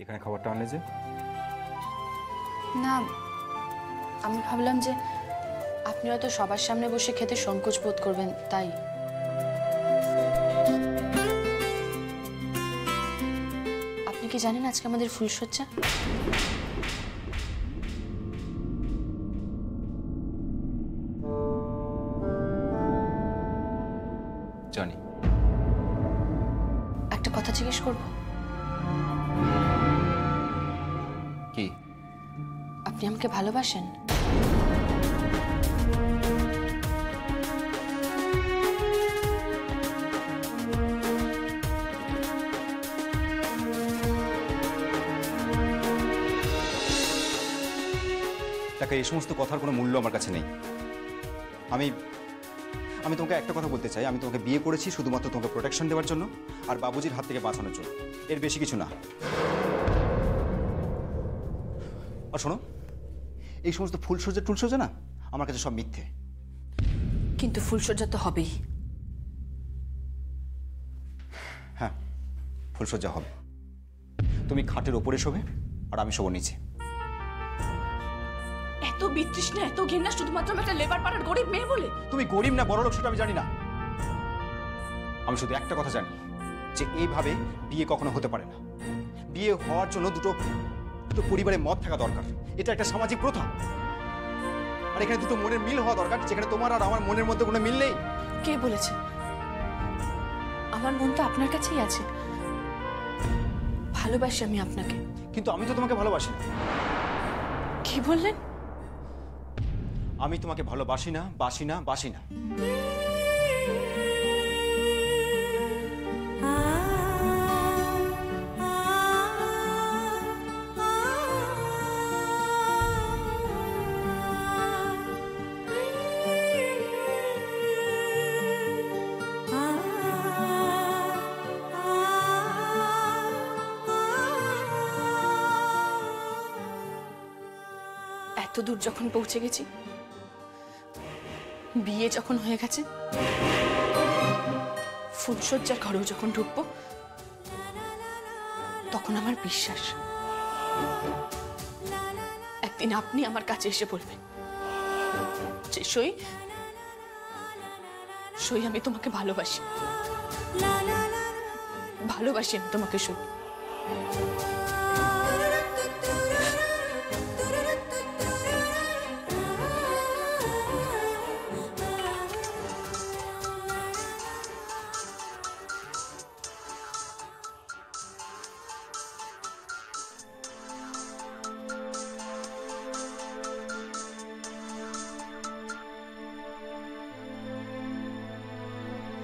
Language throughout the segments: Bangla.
এখানে খাবারটা আনলে যে? না, আমি ভাবলাম যে আপনি হয়তো সবার সামনে বসে খেতে সংকোচ বোধ করবেন, তাই। আপনি কি জানেন আজকে আমাদের ফুলসজ্জা? জানি। একটা কথা জিজ্ঞেস করব? কি? আপনি আমাকে ভালোবাসেন? দেখো, এই সমস্ত কথার কোনো মূল্য আমার কাছে নেই। আমি আমি তোমাকে একটা কথা বলতে চাই, আমি তোমাকে বিয়ে করেছি শুধুমাত্র তোমাকে প্রোটেকশন দেওয়ার জন্য আর বাবুজির হাত থেকে বাঁচানোর জন্য, এর বেশি কিছু না। আর শোনো, এই সমস্ত ফুলসজ্জা টুলসজ্জা না আমার কাছে সব মিথ্যে। কিন্তু ফুলসজ্জা তো হবেই। হ্যাঁ, ফুলসজ্জা হবে। তুমি খাটের ওপরে শোবে আর আমি শোবো নিচে। এত বিতৃষ্ণা, এত ঘৃণা শুধুমাত্র একটা লেবার পাড়ার গরিব মেয়ে বলে? তুমি গরিব না বড়লোক সেটা আমি জানি না, আমি শুধু একটা কথা জানি যে এইভাবে বিয়ে কখনো হতে পারে না। বিয়ে হওয়ার জন্য দুটো পরিবারে মত থাকা দরকার, এটা একটা সামাজিক প্রথা। আর এখানে দুটো মনের মিল হওয়া দরকার, যেখানে তোমার আর আমার মনের মধ্যে কোনো মিল নেই। কে বলেছে? আমার মন তো আপনার কাছেই আছে। ভালোবাসি আমি আপনাকে। কিন্তু আমি তো তোমাকে ভালোবাসি না। কি বললেন? আমি তোমাকে ভালোবাসি না, বাসি না, বাসি না। এত দূর যখন পৌঁছে গেছি, বিয়ে যখন হয়ে গেছে, ফুলসজ্জার ঘরেও যখন ঢুকবো, তখন আমার বিশ্বাস একদিন আপনি আমার কাছে এসে বলবেন যে সই সই আমি তোমাকে ভালোবাসি, ভালোবাসি আমি তোমাকে সই।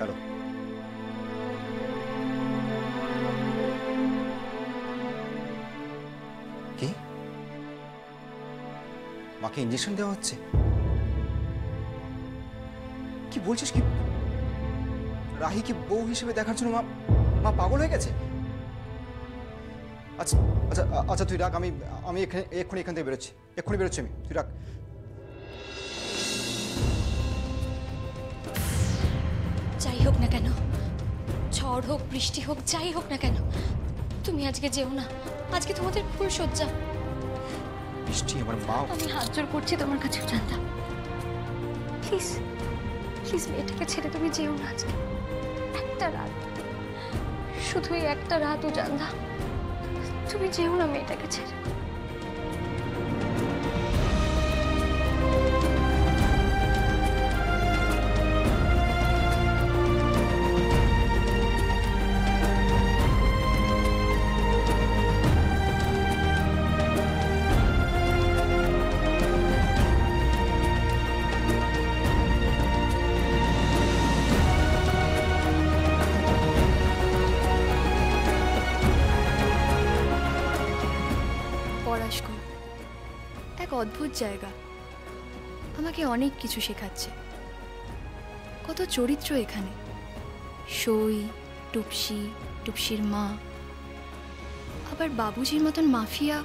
হ্যালো, কি মাকে ইঞ্জেকশন দেওয়া হচ্ছে? কি বলছিস? কি রাহিকে বউ হিসেবে দেখার জন্য মা পাগল হয়ে গেছে? আচ্ছা আচ্ছা আচ্ছা, তুই রাখ, আমি এক্ষুনি এখান থেকে বেরোচ্ছি, এক্ষুনি বেরোচ্ছি আমি, তুই রাখ। যাই হোক না কেন, ঝড় হোক বৃষ্টি হোক, যাই হোক না কেন, তুমি আজকে যেও না। আজকে তোমাদের ফুলসজ্জা। বৃষ্টি, আমার মা। আমি হাত জোর করছি তোমার কাছে জানতাম, প্লিজ প্লিজ মেয়েটাকে ছেড়ে তুমি যেও না আজকে। একটা রাত, শুধু এই একটা রাতও জানতাম, তুমি যেও না মেয়েটাকে ছেড়ে। পড়াশোনা এক অদ্ভুত জায়গা, আমাকে অনেক কিছু শেখাচ্ছে। কত চরিত্র এখানে, সই, টুপসি, টুপসির মা, আবার বাবুজির মতন মাফিয়া।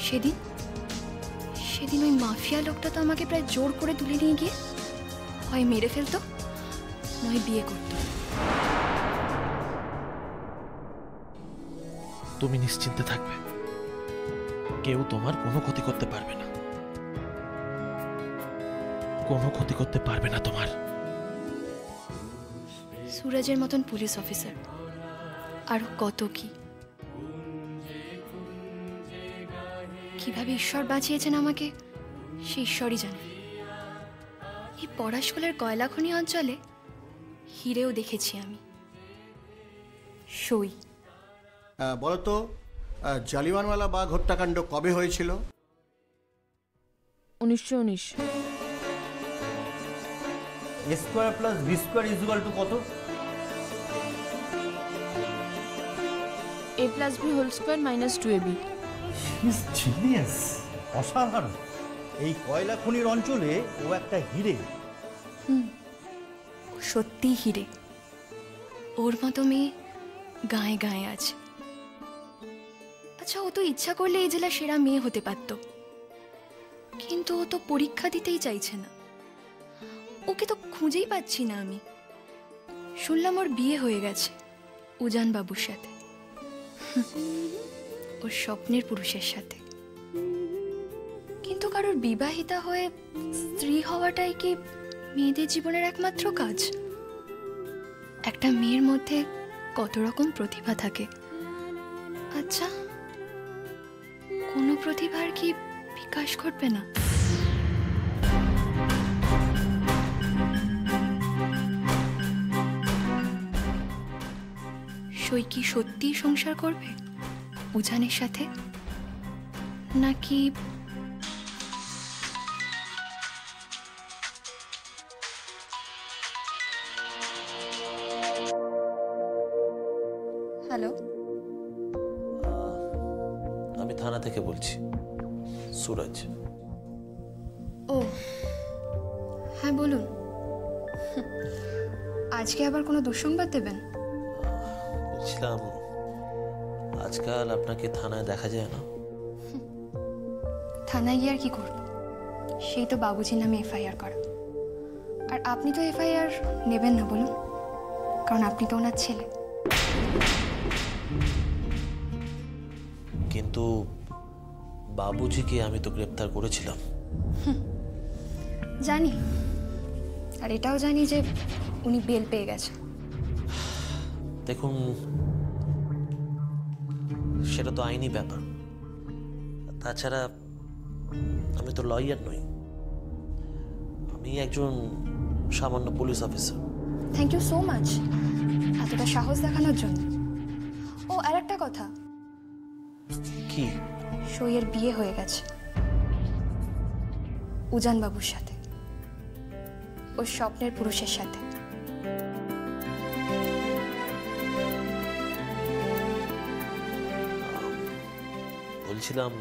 সেদিন সেদিন ওই মাফিয়া লোকটা তো আমাকে প্রায় জোর করে তুলে নিয়ে গিয়ে হয় মেরে ফেলতো নয় বিয়ে করতো। তুমি নিশ্চিন্তে থাকবে, কেউ তোমার কোনো ক্ষতি করতে পারবে না, কোনো ক্ষতি করতে পারবে না তোমার। সুরজের মতন পুলিশ অফিসার আরো কত কি, কিভাবে ঈশ্বর বাঁচিয়েছেন আমাকে সে ঈশ্বরই জানে। এই পড়াশোনার কয়লাখনি অঞ্চলে হিরেও দেখেছি আমি। সই। বলতো জালিয়ানওয়ালা বাগ হত্যাকাণ্ড কবে হয়েছিল? 1919। a square plus b square is equal to কত? a plus b whole square minus 2ab। He's genius, অসাধারণ। এই কয়লা খনির অঞ্চলে ও একটা হিরে। সত্যি হিরে, ওর মতো মেয়ে গায়ে গায়ে আছে। আচ্ছা, ও তো ইচ্ছা করলে এই জেলা সেরা মেয়ে হতে পারত, কিন্তু ও তো পরীক্ষা দিতেই চাইছে না। ওকে তো খুঁজেই পাচ্ছি না আমি। শুনলাম ওর বিয়ে হয়ে গেছে উজান বাবুর সাথে, ওর স্বপ্নের পুরুষের সাথে। কিন্তু কারোর বিবাহিতা হয়ে স্ত্রী হওয়াটাই কি মেয়েদের জীবনের একমাত্র কাজ? একটা মেয়ের মধ্যে কত রকম প্রতিভা থাকে। আচ্ছা, কোনো প্রতিভার কি বিকাশ ঘটবে না? সই কি সত্যি সংসার করবে উজানের সাথে, নাকি হ্যালো? আমি থানা থেকে বলছি, সুরজ। ও হ্যাঁ, বলুন। আজকে আবার কোনো দুঃসংবাদ দেবেন? বলছিলাম, আজকাল আপনাকে থানায় দেখা যায় না। থানায় গিয়ে আর কি করব? সেই তো বাবুজির নামে এফআইআর করা। আর আপনি তো এফআইআর নেবেন না বলুন, কারণ আপনি তো ওনার ছেলে। কিন্তু বাবুজিকে আমি তো গ্রেপ্তার করেছিলাম। জানি, আর এটাও জানি যে উনি বেল পেয়ে গেছেন। দেখুন, সেটা তো আইনি ব্যাপার। তাছাড়া আমি তো লয়ার নই, আমি একজন সামান্য police officer. Thank you so much এতটা সাহস দেখানোর জন্য। ও আর একটা কথা, কি? সইয়ের বিয়ে হয়ে গেছে উজান বাবুর সাথে, ওর স্বপ্নের পুরুষের সাথে। বলছিলাম,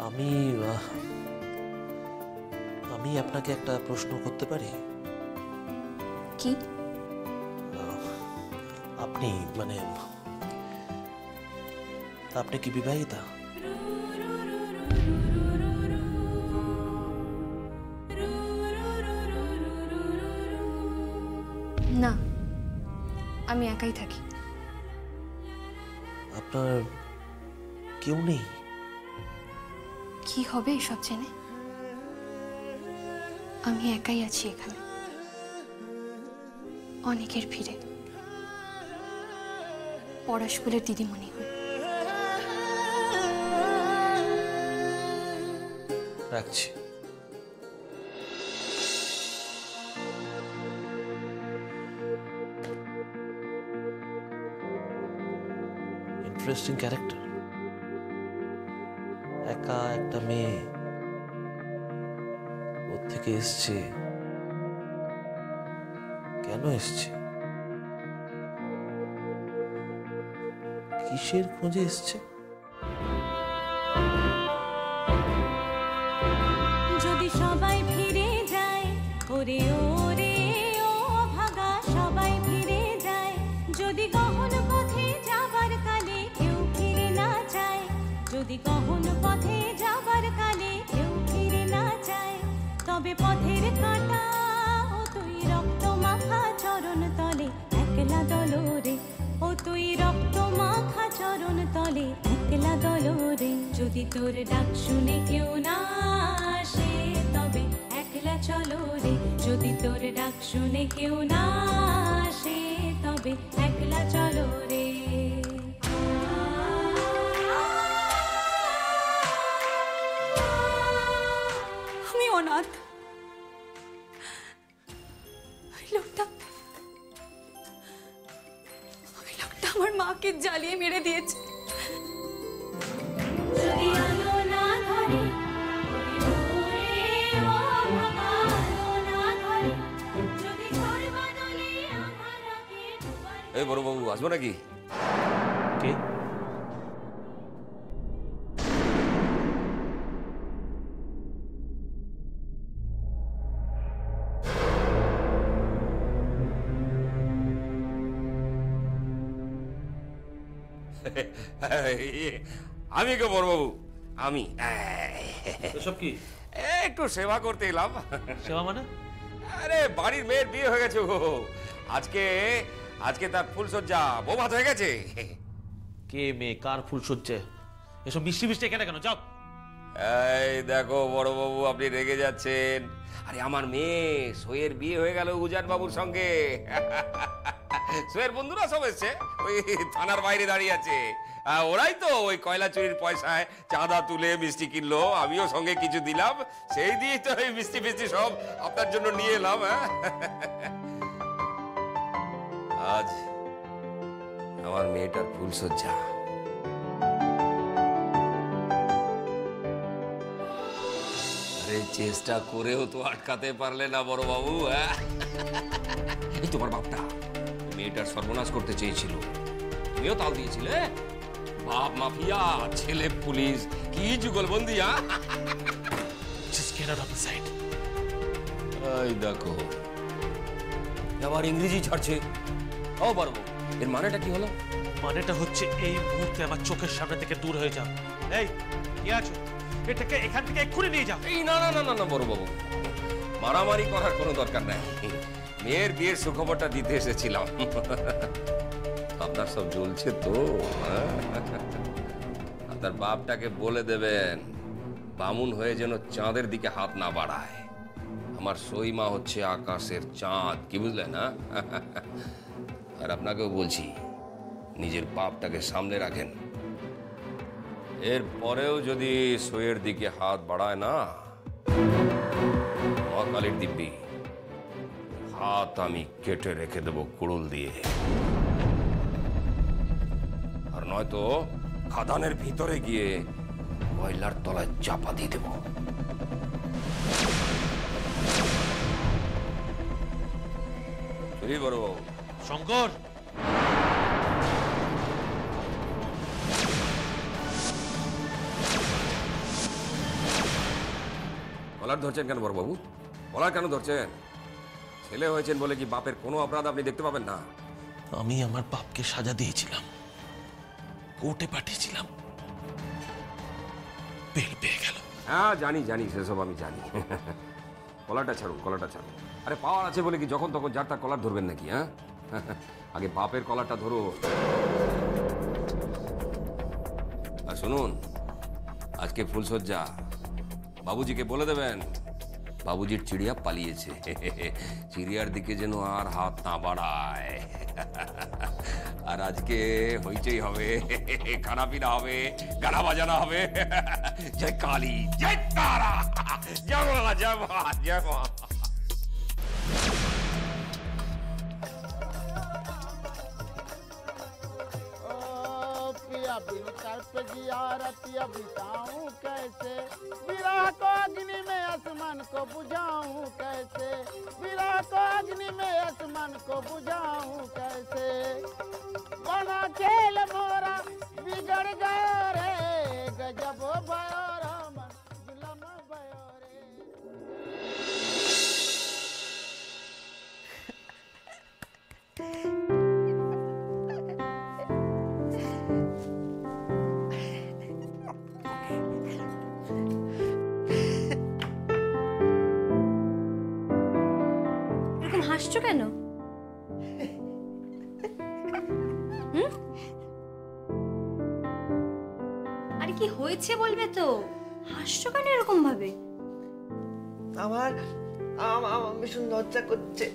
আমি আমি আপনাকে একটা প্রশ্ন করতে পারি? কি? আপনি আপনি কি বিবাহিতা? না, আমি একাই থাকি। আপনার কেউ নেই? কি হবে এসব জেনে? আমি একাই আছি এখানে, অনেকের ভিড়ে, পড়া স্কুলের দিদিমণি হয়ে। রাখছি। Interesting character. একা একটা মেয়ে, ওর থেকে এসছে। কেন এসছে? কিসের খোঁজে এসছে? যদি সবাই ফিরে যায়, ওরে ওরে ও ভাগা সবাই ফিরে যায়। যদি গহন পথে যাবার কালে কেউ ফিরে না যায়, যদি গহন পথে যাবার কালে কেউ ফিরে না যায়, তবে পথের কাঁটা ও তুই রক্ত মাখা চরণ তলে একলা দলরে, ও তুই রক্ত মাখা চরণ তলে একলা দলরে। যদি তোর ডাক শুনে কেউ না আসে তবে একলা চলো রে, যদি তোর ডাক শুনে কেউ না আসে তবে একলা চলো রে। আমি অনাথ। ওই লোকটা আমার মাকে জ্বালিয়ে মেরে দিয়েছে। যদি আলো না ধরে ওরে ও ভাঙা আলো না ধরে, যদি ঝড় বাদলে আমার রাগে ডুবার। এই বড় বাবু আসবো নাকি? কে? আমি কে বড় বাবু? আমি এসব কি একটু সেবা করতে এলাম। সেবা মানে? আরে বাড়ির মেয়ের বিয়ে হয়ে গেছে গো। আজকে আজকে তার ফুলসজ্জা, বউ ভাত হয়ে গেছে। কে মেয়ে, কার ফুল সজ্জে? এসব মিষ্টি মিষ্টি এখানে কেন? যাও। এই দেখো বড় বাবু, আপনি রেগে যাচ্ছেন। আরে আমার মেয়ে সোয়ের বিয়ে হয়ে গেল উজান বাবুর সঙ্গে। সোয়ের বন্ধুরা সব এসছে, ওই থানার বাইরে দাঁড়িয়ে আছে। ওরাই তো ওই কয়লা চুরির পয়সায় চাঁদা তুলে মিষ্টি কিনলো, আমিও সঙ্গে কিছু দিলাম, সেই দিয়ে তো এই মিষ্টি ফিষ্টি সব আপনার জন্য নিয়ে এলাম। আজ আমার মেয়েটার ফুলসজ্জা। আরে চেষ্টা করেও তো আটকাতে পারলে না বড় বাবু। এই তোমার বাপটা মেয়েটার সর্বনাশ করতে চেয়েছিল, তুমিও তাল দিয়েছিলে। বাপ মাফিয়া, ছেলে পুলিশ, কি যুগলবন্দি। Just get out of the sight. এই দেখো আবার ইংরেজি ছাড়ছে। ও বড় বাবু, এর মানেটা কি হলো? মানেটা হচ্ছে এই মুহূর্তে আমার চোখের সামনে থেকে দূর হয়ে যাও। এই কি আছো? এটাকে এখান থেকে এক্ষুনি নিয়ে যাও। এই না না না না না বড় বাবু, মারামারি করার কোনো দরকার নাই। মেয়ের বিয়ের সুখবরটা দিতে এসেছিলাম। আপনার সব জ্বলছে তো। আপনার বাপটাকে বলে দেবেন বামুন হয়ে যেন চাঁদের দিকে হাত না বাড়ায়। আমার সই মা হচ্ছে আকাশের চাঁদ, কি বুঝলেন? না আর আপনাকেও বলছি, নিজের বাপটাকে সামনে রাখেন। এর পরেও যদি সইয়ের দিকে হাত বাড়ায় না, মহাকালীর দিব্যি হাত আমি কেটে রেখে দেবো কুড়ুল দিয়ে। আর নয়তো খাদানের ভিতরে গিয়ে কয়লার তলায় চাপা দিয়ে দেব। বড় বাবু। শঙ্কর, কলার ধরছেন কেন বড় বাবু? কলার কেন ধরছেন? ছেলে হয়েছেন বলে কি বাপের কোনো অপরাধ আপনি দেখতে পাবেন না? আমি আমার বাপকে সাজা দিয়েছিলাম, কোর্টে পাঠিয়েছিলাম, বেল পেয়ে গেল। হ্যাঁ জানি জানি, সেসব আমি জানি। কলারটা ছাড়ুন, কলারটা ছাড়ুন। আরে পাওয়ার আছে বলে কি যখন তখন যার তার কলার ধরবেন নাকি? হ্যাঁ, আগে বাপের কলারটা ধরো। আর শুনুন, আজকে ফুলসজ্জা, বাবুজিকে বলে দেবেন বাবুজির চিড়িয়া পালিয়েছে, চিড়িয়ার দিকে যেন আর হাত না বাড়ায়। আর আজকে হইচই হবে, খানাপিনা হবে, গানা বাজানো হবে। জয় কালী, জয় তারা, জয় মা, জয় মা, জয় মা। पिया बिन कर पे जियारतिया बिताऊं कैसे, विरह को अग्नि में आसमान को बुझाऊं कैसे, विरह को अग्नि में आसमान को बुझाऊं कैसे, बना खेल मोरा बिगड़ गयो रे, गजब भयो रामन जुलम भयो रे। এরকম হাসছো কেন? আরে কি হয়েছে বলবে তো? হাসছো কেন এরকম ভাবে? আমার ভীষণ লজ্জা করছে।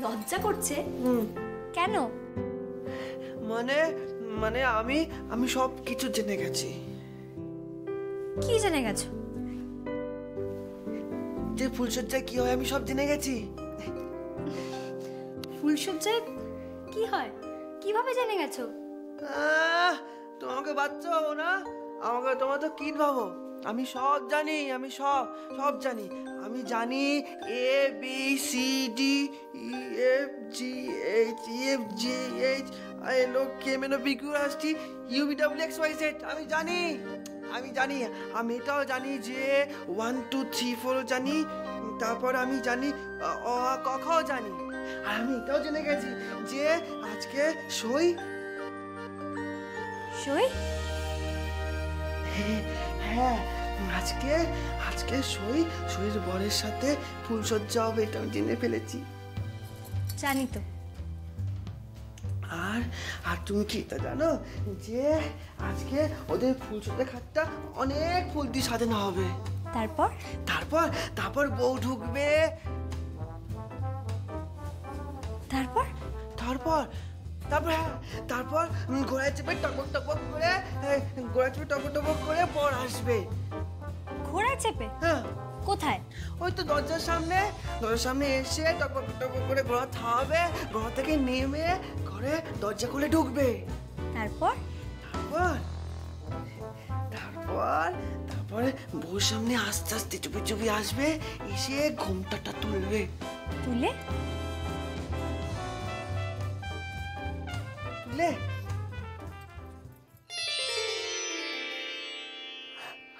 লজ্জা করছে? কেন? মানে মানে আমি সব কিছু জেনে গেছি। কি জেনে গেছো? যে ফুলসজ্জায় কি হয় আমি সব জেনে গেছি। ফুলসজ্জায় কি হয় কিভাবে জেনে গেছো? তোমাকে বাচ্চা হবো না, আমাকে তোমার তো কি ভাবো? আমি সব জানি, আমি সব জানি। আমি জানি A B C D E F G H I J K L M N O P Q R S T U V W X Y Z। আমি জানি। আমি এটাও জানি যে 1 2 3 4 জানি, তারপর আমি জানি অ আ ক খ জানি। আর আমি এটাও জেনে গেছি যে আজকে সই। হ্যাঁ, আজকে সইয়ের বরের সাথে ফুলসজ্জা হবে, এটা আমি জেনে ফেলেছি। জানি তো। আর তুমি কি এটা জানো যে আজকে ওদের ফুলসজ্জা খাটটা অনেক ফুল দিয়ে সাজানো হবে। তারপর বউ ঢুকবে। তারপর ঘোড়ায় চেপে টপক টপক করে বর আসবে। ঘোড়ায় চেপে? হ্যাঁ। কোথায়? ওই তো দরজার সামনে এসে টপক টপক করে ঘোড়া থামাবে, ঘোড়া থেকে নেমে ঘরে দরজা খুলে ঢুকবে। তারপরে বউর সামনে আস্তে আস্তে চুপি চুপি আসবে, এসে ঘোমটাটা তুলবে। তুলে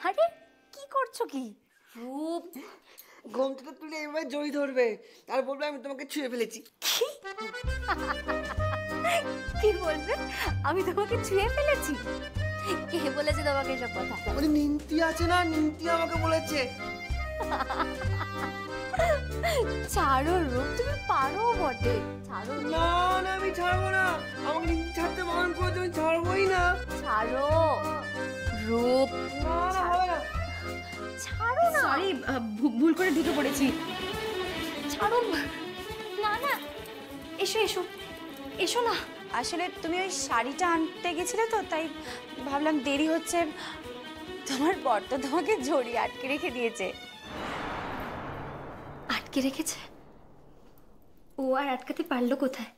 আরে কি করছো কি? রূপ ঘোমটাটা তুলে এবার জড়ি ধরবে, আর বলবে আমি তোমাকে ছুঁয়ে ফেলেছি। কি বলবে? আমি তোমাকে ছুঁয়ে ফেলেছি? কে বলেছে তোমাকে এসব কথা? ওই নিমতি আছে না, নিমতি আমাকে বলেছে। ছাড়ো রূপ, তুমি পারো বটে। ছাড়ো না, আমি ছাড়বো না। আমাকে নিমতি ছাড়তে বারণ করেছে, আমি ছাড়বোই না। ছাড়ো রূপ। না, হবে না। ছাড়ো না। সরি, ভুল করে ঢুকে পড়েছি। ছাড়ো না। এসো না। আসলে তুমি ওই শাড়িটা আনতে গেছিলে তো, তাই ভাবলাম দেরি হচ্ছে। তোমার বর তো তোমাকে জড়িয়ে আটকে রেখে দিয়েছে। আটকে রেখেছে? ও আর আটকাতে পারলো কোথায়?